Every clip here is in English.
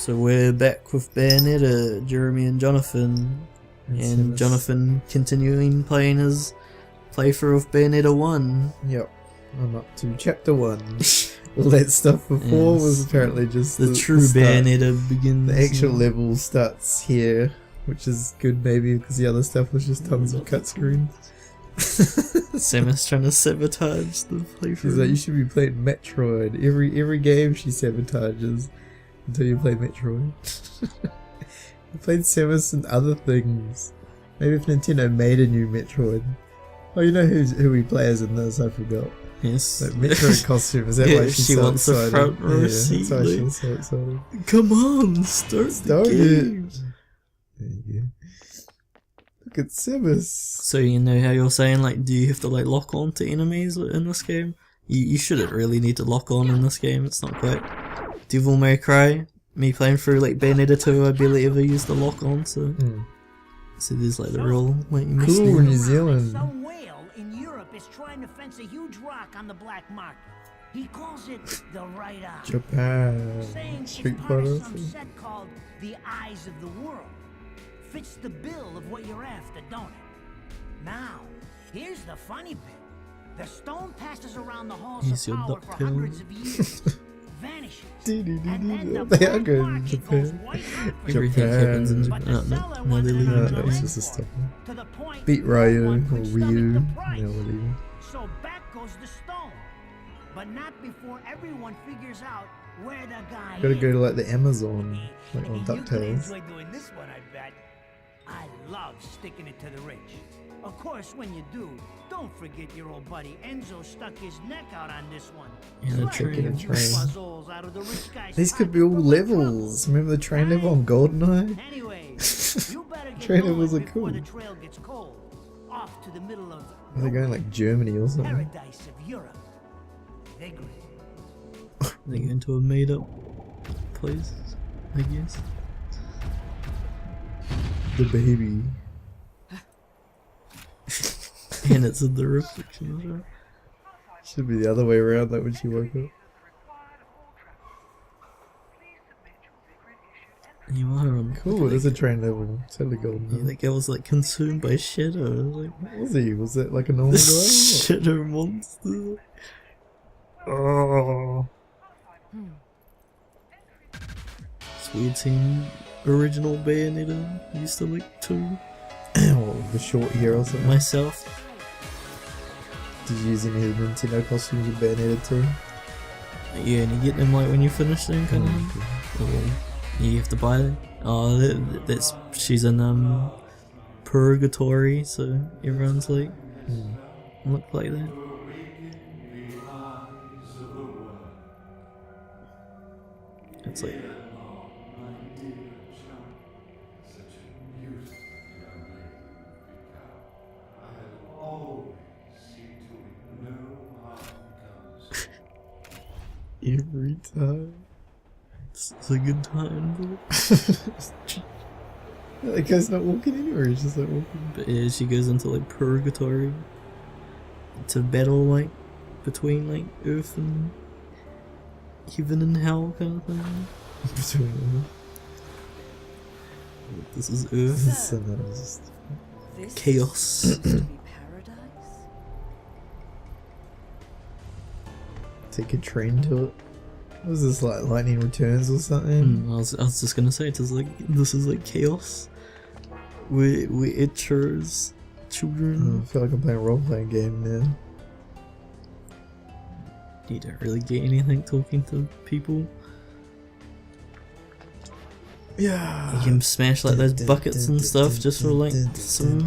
So we're back with Bayonetta, Jeremy and Jonathan, and Jonathan continuing playing his playthrough of Bayonetta 1. Yep, I'm up to chapter 1. All that stuff before was apparently just the true Bayonetta begins. The actual level starts here, which is good maybe because the other stuff was just tons of cutscenes. Samus trying to sabotage the playthrough. She's like, you should be playing Metroid. Every game she sabotages until you play Metroid. You played Samus and other things. Maybe if Nintendo made a new Metroid. Oh, you know who we play as in this? I forgot. Yes. Like Metroid costume. Is that yeah, why she's she so wants excited? a front row seat. That's why she's so excited. Come on, start the game. There you go. Look at Samus. So you know how you're saying, like, do you have to like lock on to enemies in this game? You shouldn't really need to lock on in this game. It's not quite Devil May Cry. Me playing through like Bayonetta 2, I barely ever used the lock on. So there's like the real like cool New Zealand. Some whale in Europe is trying to fence a huge rock on the black market. He calls it the right eye. Japan. Saying Street it's part Fighter. of some set called the Eyes of the World. Fits the bill of what you're after, don't it? Now, here's the funny bit. The stone passes around the halls of power for hundreds of years, vanishes, and then the They are black good in market goes Japan. white hot for Everything happens in But Japan. the No, seller they wanted leave to in make No, it it's Japan. just a stuff. to the point Beat no Ryu one or could Wii stomach U. the price. Yeah, whatever. So back goes the stone. But not before everyone figures out where the guy Gotta is. go to like the Amazon, like on You could DuckTales. enjoy doing this one, I bet. I love sticking it to the rich. Of course, when you do, don't forget your old buddy Enzo stuck his neck out on this one. Yeah, the Try to train. get a few puzzles out of the rich guy's These could be all pocket before the levels. Remember the train level on GoldenEye? trouble. Anyway, you better get Train going levels are before cool. the trail gets cold. Off to the middle of Are they going like Germany or something? paradise of Europe. Vigrid. They go into a made up place, I guess. The baby. And it's in the reflection of her. Should be the other way around, like when she woke up. You are on. Cool, it is a train level. Totally Yeah, golden. that guy was like consumed by Shadow. Like, What was he? Was it like a normal the guy? Shadow monster. Oh. It's weird seeing original Bayonetta. Used to like 2. The short hair or something. Myself. Did you use any of the Nintendo costumes with Bayonetta 2? Yeah, and you get them like when you finish them, kind of. Or you have to buy them. Oh, that's she's in purgatory, so everyone's like look like that. It's like Every time. it's a good time, That guy's not walking anywhere, he's just like walking. but yeah, she goes into like purgatory to battle like between like Earth and heaven and hell kind of thing. Between This is them. Earth. So that was just... This Chaos. seems to be paradise. Take a train to it. What was this, like Lightning Returns or something? I was just gonna say, it's like this is like chaos. We itchers children. I feel like I'm playing a role-playing game now. You don't really get anything talking to people. Yeah. You can smash like those buckets and stuff just for like some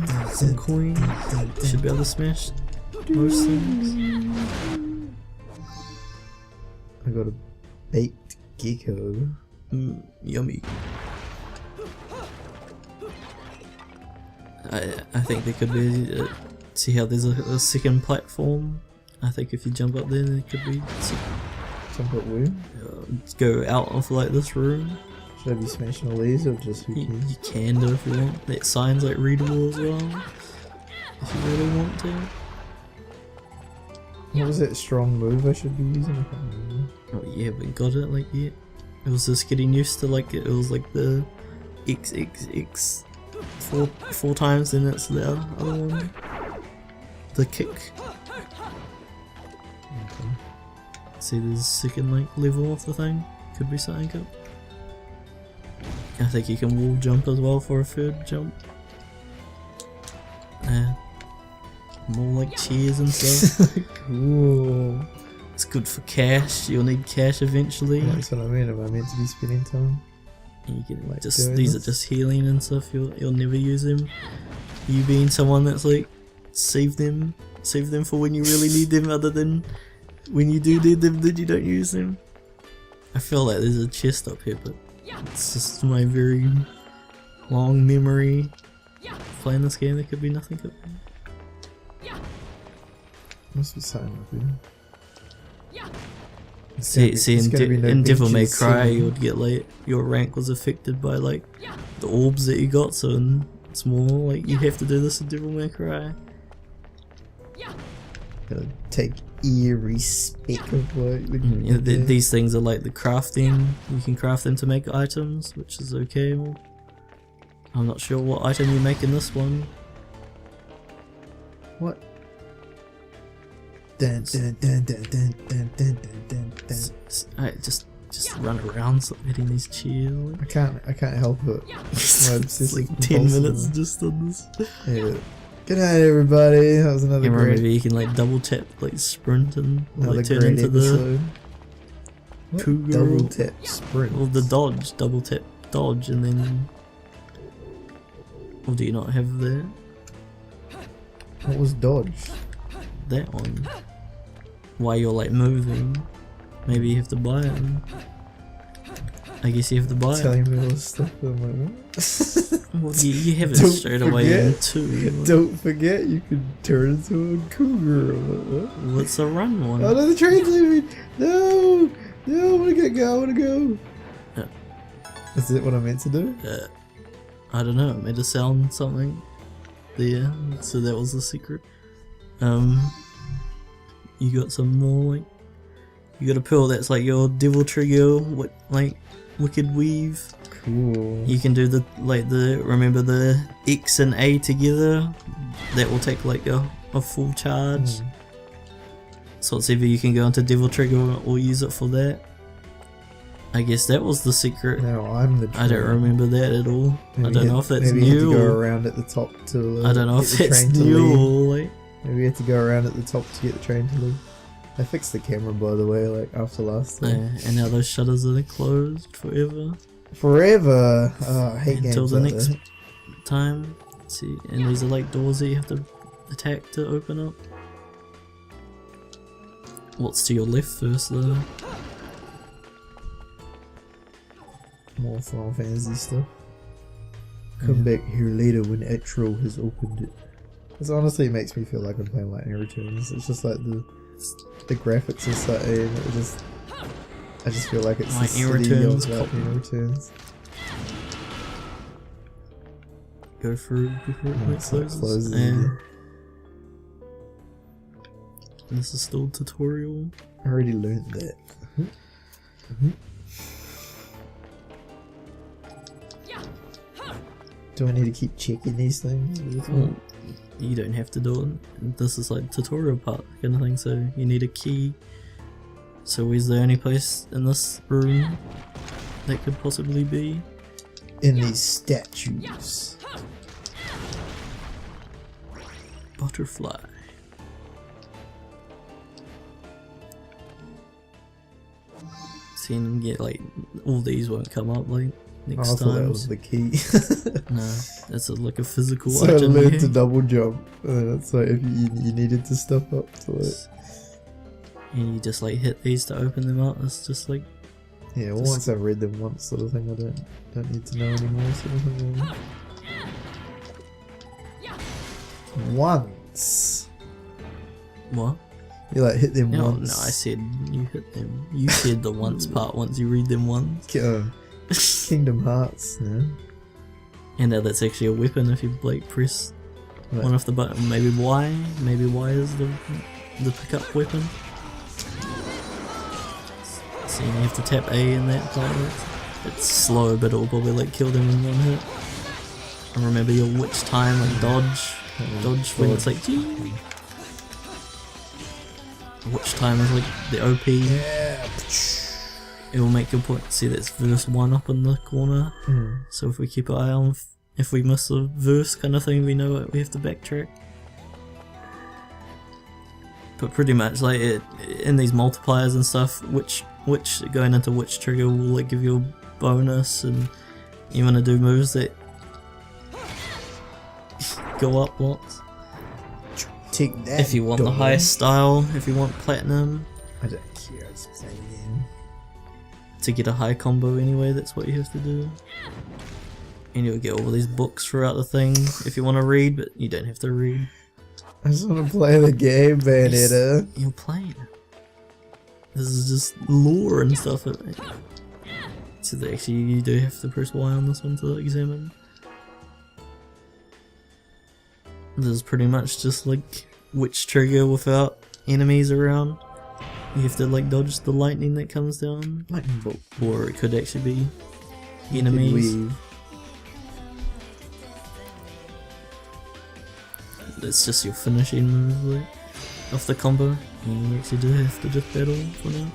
coins. You should be able to smash most things. I got a baked gecko. Yummy. I think there could be. See how there's a second platform? I think if you jump up there could be. Jump up where? Go out of like this room. Should I be smashing all these or just who You cares? can do if you want. That sign's like readable as well. If you really want to. What was that strong move I should be using? I can't remember. Oh, you haven't got it like yet. It was just getting used to like it was like the XXX four times, then it's the other one. The kick. Okay. See, there's a second like level of the thing. Could be something up. I think you can wall jump as well for a third jump. More like cheers and stuff. Cool. It's good for cash. You'll need cash eventually. That's what I mean. Am I meant to be spending time? And you get Like just doing these this? are just healing and stuff. You'll never use them. You being someone that's like save them for when you really need them, other than when you do need them, then you don't use them. I feel like there's a chest up here, but it's just my very long memory playing this game. There could be nothing up here. Must be something up here. See, in Devil May benches Cry, soon. you would get like your rank was affected by like the orbs that you got, so it's more like you have to do this in Devil May Cry. Gotta take every speck of what Yeah, these things are like the crafting. You can craft them to make items, which is okay. I'm not sure what item you make in this one. What? Dun, dun, dun, dun, dun, dun, dun, dun, dun. Just run around hitting these cheers. I can't help it. It's obsessive like 10 minutes compulsive. just on this. Yeah. Good night, everybody. That was another And great, remember, you can like double tap, like sprint, and another like turn great into episode. the What? cougar. Double tap sprint. Or the dodge, double tap dodge, and then. Or do you not have that? What was dodge? That one. While you're like moving, maybe you have to buy it. I guess you have to buy it. Telling me all this stuff. I'm like, what? Well, you have it Don't straight away in forget. 2. Don't forget, you can turn into a cougar. What? What's a run one? Oh no, the train's leaving! No! No, I wanna go, I wanna go! Yeah. Is it what I meant to do? I don't know, it made a sound something there, so that was the secret. You got some more, like, you got a pearl that's like your devil trigger, like, wicked weave. Cool. You can do remember the X and A together, that will take like a full charge. So it's either you can go into devil trigger or use it for that. I guess that was the secret. Now I'm the I don't remember that at all. I don't know if that's maybe you have new to go or around at the top to I don't know get if the it's train to new leave. or like. Maybe you have to go around at the top to get the train to leave. I fixed the camera, by the way, like after last time. And now those shutters are closed forever Forever! Oh, I hate until games the like next that. time. Let's see, and these are like doors that you have to attack to open up. What's to your left first though? More Final Fantasy stuff. Come back here later when Etro has opened it. This honestly makes me feel like I'm playing Lightning Returns. It's just like the graphics are so I just feel like it's Lightning the city Returns, of Lightning Returns. Go through before it Oh, so it closes. closes And again. this is still tutorial. I already learned that. Do I need to keep checking these things? Well, you don't have to do it. This is like tutorial part kind of thing, so you need a key. So where's the only place in this room that could possibly be? In these statues. Butterfly. Seeing them get like all these won't come up like I next thought that time. was the key. No, that's like a physical So I item. learned here. to double jump. That's like if you needed to step up to it. And you just like hit these to open them up. It's just like Yeah, well, once I've read them once, sort of thing, I don't need to know anymore. Sort of thing. Once what? you like hit them No, once. no, I said you hit them. You said the once part once you read them once. Kingdom Hearts. Yeah. And now that's actually a weapon if you like press Right. one off the button. Maybe Y. Maybe Y is the pickup weapon. So you have to tap A in that part of it. It's slow, but it'll probably like kill them in one hit. And remember your witch time, like dodge. Dodge when it's like gee. Witch time is like the OP. Yeah. It will make your point. See, that's verse 1 up in the corner. So if we keep an eye on, if we miss a verse kind of thing, we know it, we have to backtrack. But pretty much, like in these multipliers and stuff, which going into which trigger will like give you a bonus, and you want to do moves that go up lots. Take that. If you want the highest style, if you want platinum, I don't care. It's the same again. to get a high combo anyway, that's what you have to do. And you'll get all these books throughout the thing if you want to read, but you don't have to read. I just want to play the game, Bayonetta. You're playing it. This is just lore and stuff. So that actually you do have to press Y on this one to examine. This is pretty much just like witch trigger without enemies around. You have to like dodge the lightning that comes down. Lightning bolt. Or it could actually be enemies. It's just your finishing move like, off the combo. And you actually do have to just battle for now.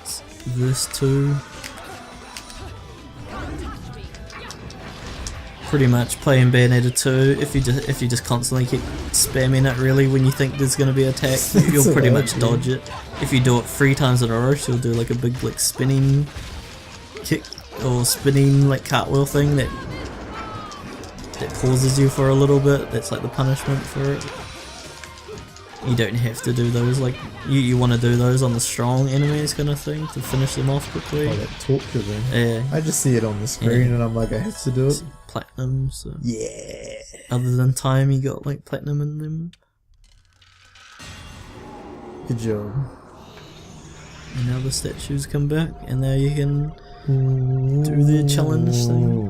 It's verse 2. Pretty much playing Bayonetta 2. If you just constantly keep spamming it really when you think there's gonna be an attack, you'll pretty much dodge it. If you do it 3 times in a row, she'll do like a big like spinning kick or spinning like cartwheel thing that pauses you for a little bit. That's like the punishment for it. You don't have to do those, like you want to do those on the strong enemies kind of thing to finish them off quickly. Oh, that torture thing. Yeah. I just see it on the screen and I'm like, I have to do it. Platinum, so Yeah. other than time you got like platinum in them. Good job. And now the statues come back and now you can do the challenge thing.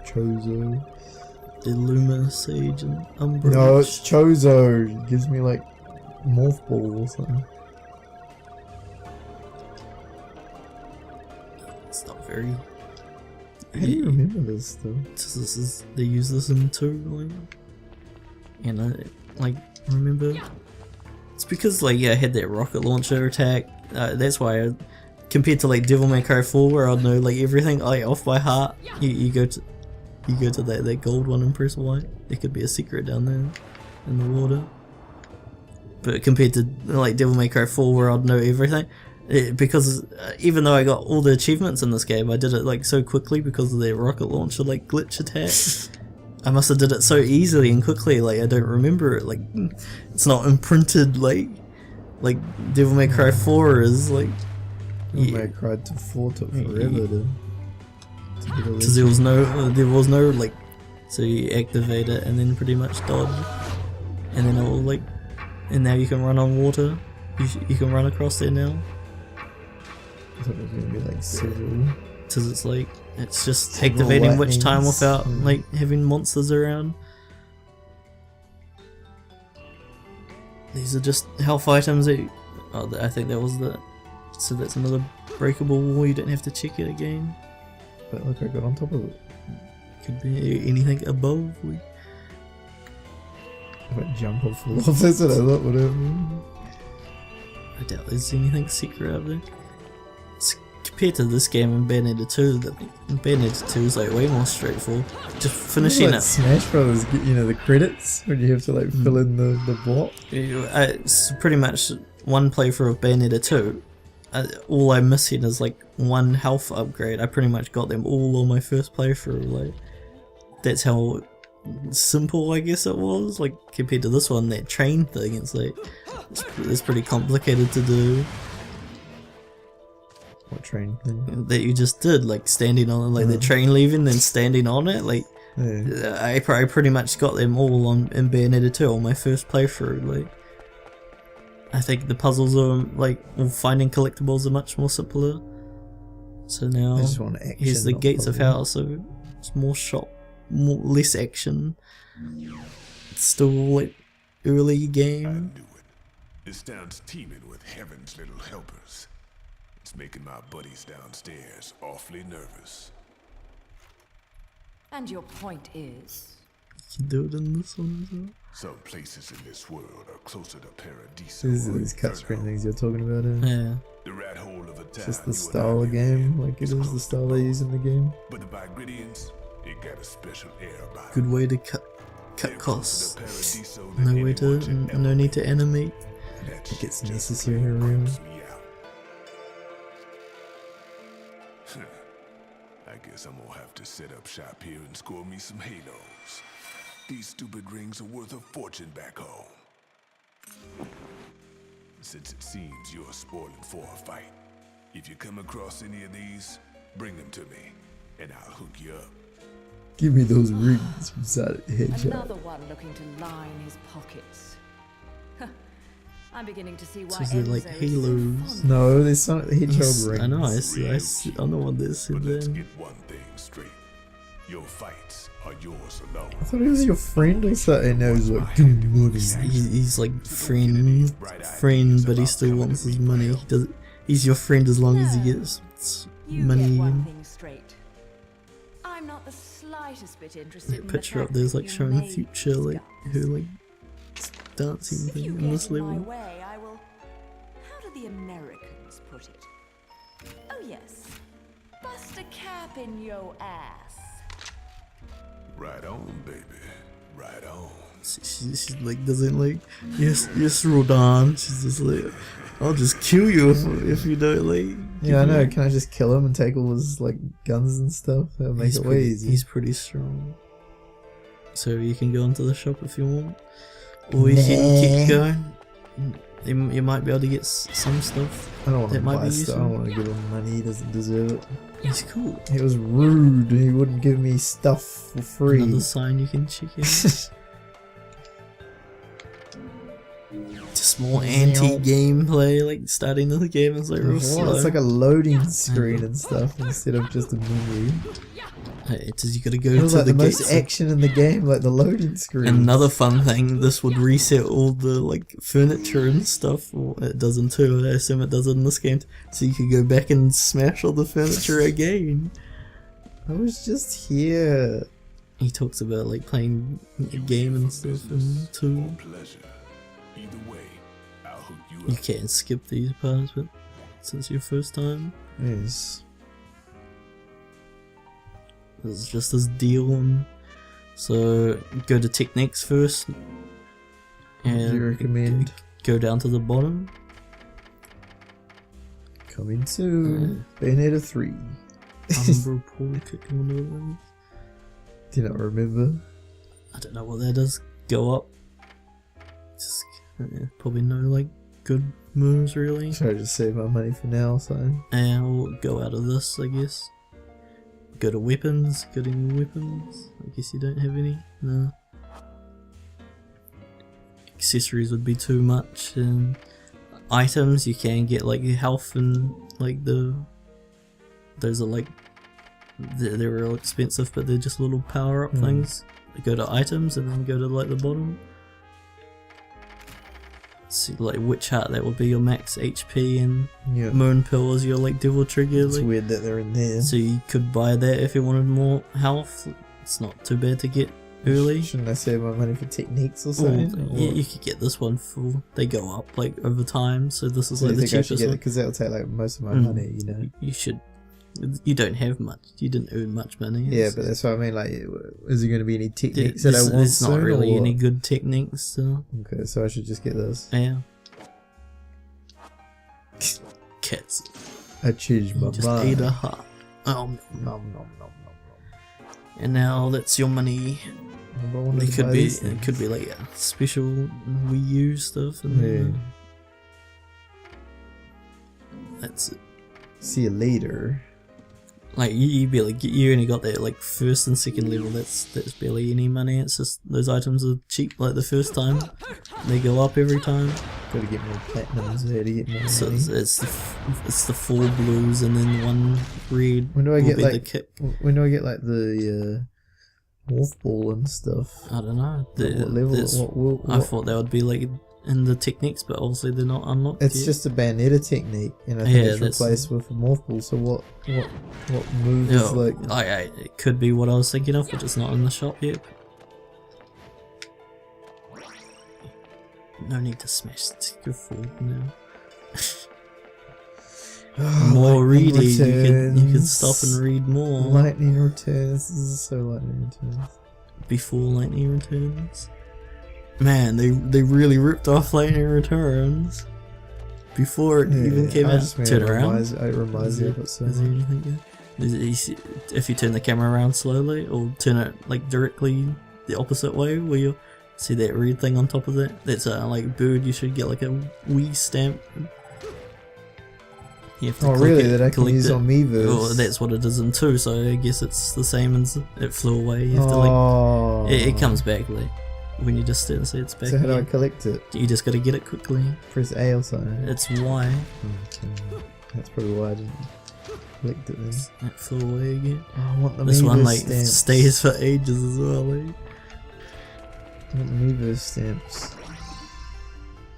Chozo. The Luma, Sage and Umbra. No, it's Chozo. It gives me like morph ball or something. It's not very. How do you remember this though? This is, they use this in 2, like, and I like remember. It's because like I had that rocket launcher attack. That's why compared to like Devil May Cry 4 where I know like everything like off by heart. You go to that gold one and press Y. There could be a secret down there in the water. But compared to like Devil May Cry 4 where I'd know everything, because even though I got all the achievements in this game, I did it like so quickly because of the rocket launcher like glitch attack. I must have did it so easily and quickly, like I don't remember it. Like it's not imprinted like Devil May Cry 4 is like. Devil May Cry 4 took forever to because there was no like, so you activate it and then pretty much dodge, and then it'll like, and now you can run on water. You can run across there now. I thought it was gonna be like several. Because it's like it's just Several activating witch time lightnings. without like having monsters around. These are just health items that. I think that was the. So that's another breakable wall. You don't have to check it again. But look, I got on top of it. Could be anything above. I might jump off the wall. That's what I thought, whatever. I doubt there's anything secret out there. Compared to this game and Bayonetta 2, Bayonetta 2 is like way more straightforward. Just finishing like it. Smash Brothers, you know, the credits when you have to like fill in the block. It's pretty much one playthrough of Bayonetta 2. All I'm missing is like one health upgrade. I pretty much got them all on my first playthrough. Like that's how simple I guess it was. Like compared to this one, that train thing, it's like it's pretty complicated to do. What train thing? That you just did, like standing on it, like the train leaving, then standing on it. Like Yeah. I pretty much got them all on in Bayonetta 2 on my first playthrough. Like I think the puzzles are like finding collectibles are much more simpler. So now I just want action, here's the not gates of puzzle. hell, so it's more less action. It's still like early game. This town's teeming with heaven's little helpers. It's making my buddies downstairs awfully nervous. And your point is? You do it in this one as well. Some places in this world are closer to Paradiso. These are or these cut screen Inferno. things you're talking about. Yeah. The rat hole of a town. It's just the you and I style of live game, in like it is is the close style to they bone. use in the game. But the Vigridians, it got a special air about it. Good way to cut They're costs. closer to Paradiso than No way to, anyone should ever no need to be. animate. That It gets shit just necessary plain around. bums me out. I guess I'm gonna have to set up shop here and score me some halos. These stupid rings are worth a fortune back home. Since it seems you're spoiling for a fight, if you come across any of these, bring them to me, and I'll hook you up. Give me those rings from Sonic the Hedgehog. Another one looking to line his pockets. I'm beginning to see why So they're like Enzo is so halos. fond No, there's Sonic the Hedgehog Yes, rings. I know, I know what this But is let's then. get one thing straight. Your fights are yours alone. I thought he was your friend or something. No, he's like, give me money. He's like friend, but he still wants his money. He does. He's your friend as long as he gets You money. get one And thing straight. I'm not the slightest bit interested in the picture up fact there's that like you showing the made future, like these her guns. like dancing If thing you in this get in my level. way, I will. How do the Americans put it? Oh yes, bust a cap in yo ass. Right on, baby. Right on. She like doesn't like yes Rodan. She's just like, I'll just kill you if you don't like. Yeah, I give know. me-" Can I just kill him and take all his like guns and stuff? That'll make He's it way pretty, easy. he's pretty strong. So you can go into the shop if you want, or you can keep going. You might be able to get some stuff. I don't want to It might buy be stuff. I useful. don't want to give him money. He doesn't deserve it. He's cool. He was rude. He wouldn't give me stuff for free. Another sign you can check out. Just more anti-gameplay, like starting the game is like real slow. It's like a loading screen and stuff instead of just a menu. It's just you gotta go It was to like the the most gates. action in the game, like the loading screen. Another fun thing, this would reset all the like furniture and stuff. Well, it doesn't too. I assume it does it in this game, so you could go back and smash all the furniture again. I was just here. He talks about like playing a game and stuff, and too. Pleasure. Either way, I'll hook you You up. can't skip these parts, but since your first time, Yes. there's just this deal. And so go to techniques first, and Do you recommend go down to the bottom. coming soon? Bayonetta 3. Umbra Paul kicking one of those. Do you not remember? I don't know what that does. Go up. Just probably no like good moves really. Should I just save my money for now or something? And we'll go out of this, I guess. Go to weapons. Go to your weapons. I guess you don't have any. No. Accessories would be too much. And items you can get like your health and like those are like they're real expensive, but they're just little power up things. Go to items and then go to like the bottom. See, like Witch Heart, that would be your max HP, and Yeah. Moon Pill is your like Devil Trigger. It's Like, weird that they're in there. so you could buy that if you wanted more health. It's not too bad to get early. Shouldn't I save my money for techniques or Or, something? yeah, you could get this one for they go up like over time. So this is So like you the think I should cheapest get it? one. Because that'll take like most of my Mm. money, you know? You should. You don't have much. You didn't earn much money. Yeah, but that's what I mean. Like, is there going to be any techniques there's, that I want there's not soon, really or any what? good techniques. So Okay, so I should just get this. yeah. Cats. I changed my Just mind. ate a heart. Oh, Nom nom nom nom nom. and now that's your money. I wanted It to could buy be. these It could things. be like special Wii U stuff, and then, that's it. See you later. Like you barely you only got that like first and second level. That's barely any money. It's just those items are cheap. Like the first time, they go up every time. Gotta get more platinums there to get more So money. it's the 4 blues and then 1 red. When do I will get be like? the kick? When do I get like the wolf ball and stuff? I don't know. What level? there's- What, I thought that would be like in the techniques, but obviously they're not unlocked It's yet. just a Bayonetta technique, and I think it's replaced with a morph ball. So what move is like? It could be what I was thinking of, but it's not in the shop yet. No need to smash it. Go forward now. More reading. You can stop and read more. Lightning returns. This is so lightning returns. Before lightning returns. Man, they really ripped off lightning returns. Before it even came out. Turn around. It reminds you of it so Is there much. anything good? If you turn the camera around slowly, or turn it like directly the opposite way, where you see that red thing on top of that? That's a like bird. You should get like a Wii stamp. You have to really? That I can use on Miiverse? Oh, that's what it is in 2. So I guess it's the same as it flew away. You have to like it comes back like when you just see it's back. So how do I again. collect it? You just gotta get it quickly. Press A or something. It's Y. That's probably why I didn't collect it then. It flew away again. Oh, I want the This one Miiverse like stamps. stays for ages as well. Like. I want the Miiverse stamps.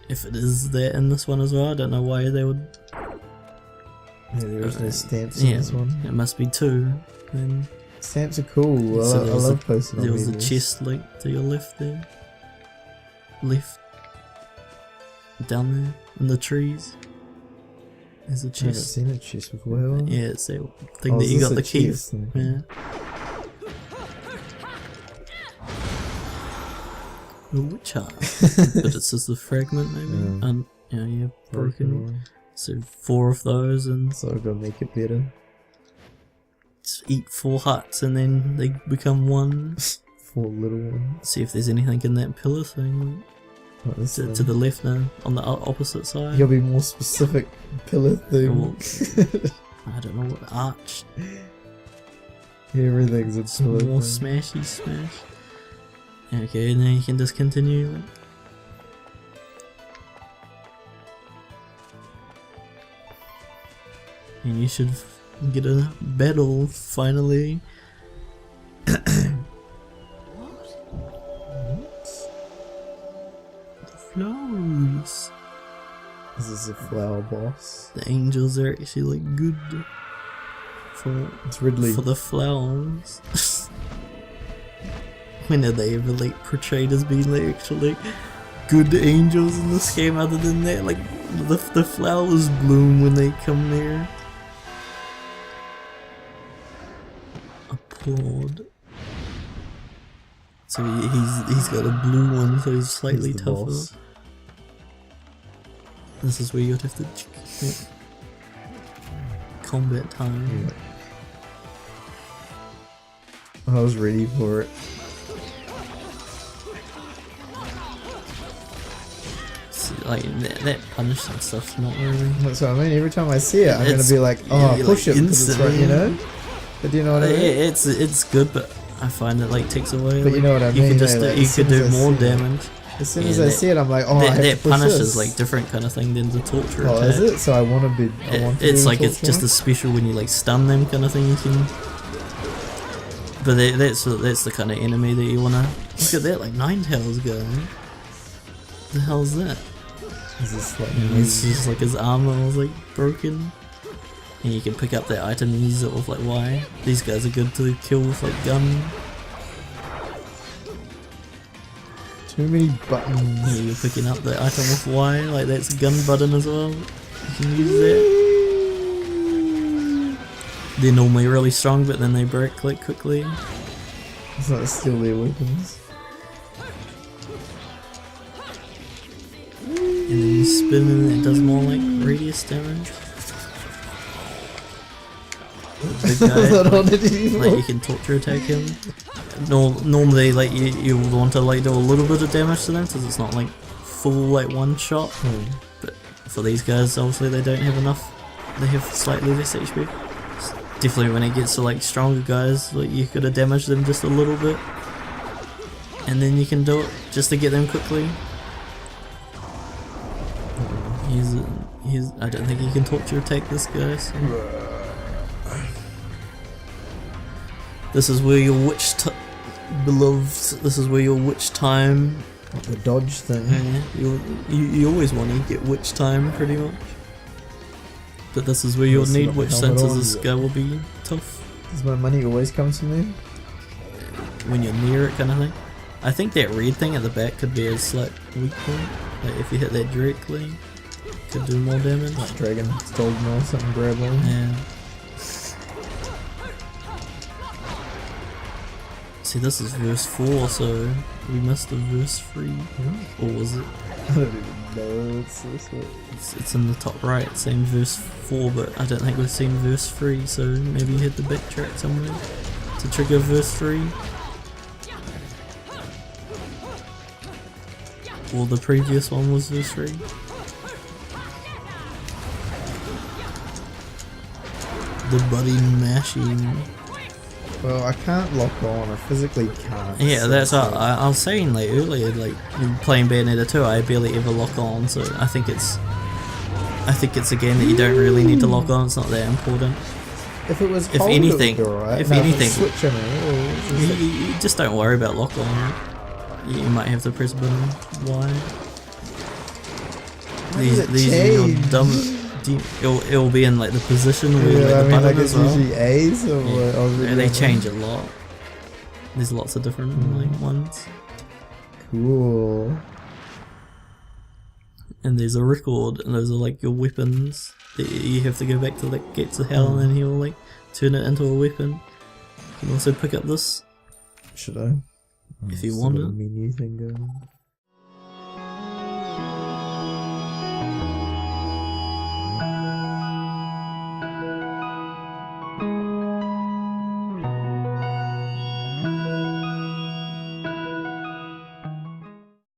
If it is there in this one as well, I don't know why they would. Yeah, there is no stamps in this one. It must be 2. Then Stamps are cool. So I love posting on there was a Miiverse. chest like to your left there. Left. Down there in the trees. There's a I haven't chest. seen a chest before. have I? Yeah, it's that thing Oh, that is you this got a the key. chest? Yeah. A witch heart. But it's just a fragment maybe. Yeah, broken. one. So 4 of those, and So I've got to make it better. just eat 4 hearts and then they become 1. 4 little ones. See if there's anything in that pillar thing. Like this To one. the left now, on the opposite You side. gotta be more specific. Pillar thing. I don't know what arch. Everything's a pillar More thing. smashy smash. Okay, and then you can just continue. And you should get a battle finally. The flowers. This is a flower boss. The angels are actually like good for It's Ridley. the flowers. When are they ever like portrayed as being like actually good angels in this game? Other than that, like the flowers bloom when they come near. Applaud. So he's got a blue one, so he's slightly He's the tougher. boss. This is where you'd have to combat time. I was ready for it. So, like that punishing stuff's not really. That's what I mean. Every time I see it, I'm gonna It's- be like, yeah, oh, you're push like it, because it's right, you know? But do you know what I mean? It's good, but I find it like takes away. But you know what I mean, You could just like, you as could soon do as I more see it. damage. As soon Yeah, as I that- see it, I'm like, oh, I have That to push punishes this. like different kind of thing than the torture Oh, attack. is it? So I want to be. I want to It's do like the it's just a torture special when you like stun them kind of thing. You can. But that's the kind of enemy that you wanna look at. That like Ninetales guy. The hell's that? one? Is this like It's just like his armor was like broken. And you can pick up that item and use it with like Y. These guys are good to kill with like gun. too many buttons? Yeah, you're picking up the item with Y, like that's gun button as well. You can use that. They're normally really strong, but then they break like quickly. It's not steal their weapons. And then you spin and it does more like radius damage. Big guy, Not on it anymore. like you can torture attack him. Normally, like you would want to like do a little bit of damage to them, because it's not like full like one shot. But for these guys, obviously they don't have enough. They have slightly less HP. Definitely when it gets to like stronger guys, like you gotta damage them just a little bit, and then you can do it just to get them quickly. I don't think you can torture attack this guy. So. This is where your beloved. This is where your witch time The dodge thing. Yeah, you always want to get witch time pretty much. But this is where you'll Unless need you got the witch helmet since on, this guy will be tough Does my money always come to me? when you're near it kind of thing. I think that red thing at the back could be a slight weak point. Like if you hit that directly, could do more damage. Like dragon, golden or something, grab on. Yeah. See, this is verse 4, so we missed the verse 3. Or was it? I don't even know. It's this way. It's in the top right, saying verse 4, but I don't think we've seen verse 3, so maybe you had to backtrack somewhere to trigger verse 3. Or the previous one was verse 3. The buddy mashing. Well, I can't lock on. I physically can't. Yeah, so that's it's what I was saying like earlier, like playing Bayonetta 2, I barely ever lock on, so I think it's a game that you don't really need to lock on, it's not that important. If it was If cold, anything- it would be alright. if No, anything- it's switch on it. You just don't worry about lock on. You might have to press button Y. These are your dumb. It'll be in like the position where Yeah, like, I the mean, button like as it's well. usually A's or what? I was really Yeah, they wondering. change a lot. There's lots of different like ones, Cool. and there's a record, and those are like your weapons that you have to go back to like Gates of Hell, and then he'll like turn it into a weapon. You can also pick up this Should I? if you Still want got a it. menu thing going.